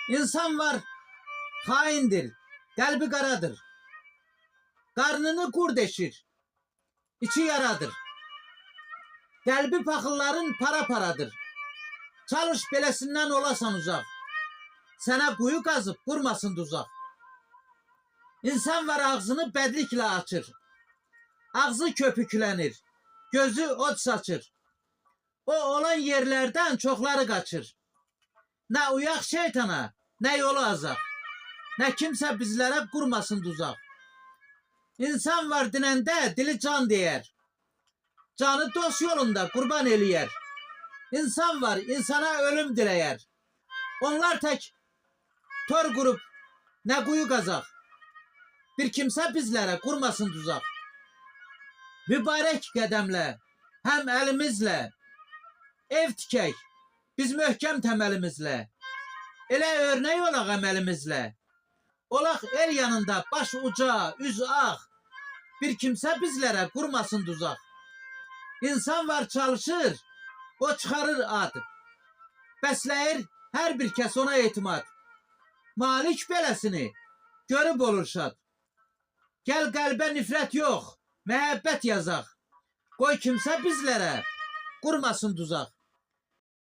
İnsan var, haindir, kalbi karadır. Karnını kur deşir, içi yaradır. Kalbi pakılların para paradır. Çalış belesinden olasan uzak. Sana kuyu kazıp kurmasın tuzak. İnsan var ağzını bedlikle açır. Ağzı köpüklenir, gözü ot saçır. O olan yerlerden çokları kaçır. Ne uyak şeytana, ne yolu azak. Ne kimse bizlere kurmasın tuzak. İnsan var dinende dili can diyer. Canı dost yolunda kurban eliyer. İnsan var insana ölüm dileyer. Onlar tek tor kurup ne kuyu kazak. Bir kimse bizlere kurmasın tuzak. Mübarek qədəmlə, hem elimizle ev tikək, biz möhkəm təməlimizlə. Elə örnek olaq əməlimizlə. Olaq el yanında baş uca, üz ağ. Bir kimse bizlere kurmasın tuzak. İnsan var çalışır, o çıkarır ad. Bəsləyir her bir kəs ona etimad. Malik beləsini görüb olur şad. Gel qəlbə nifrət yox, məhəbbət yazaq. Qoy kimsə bizlərə qurmasın tuzaq.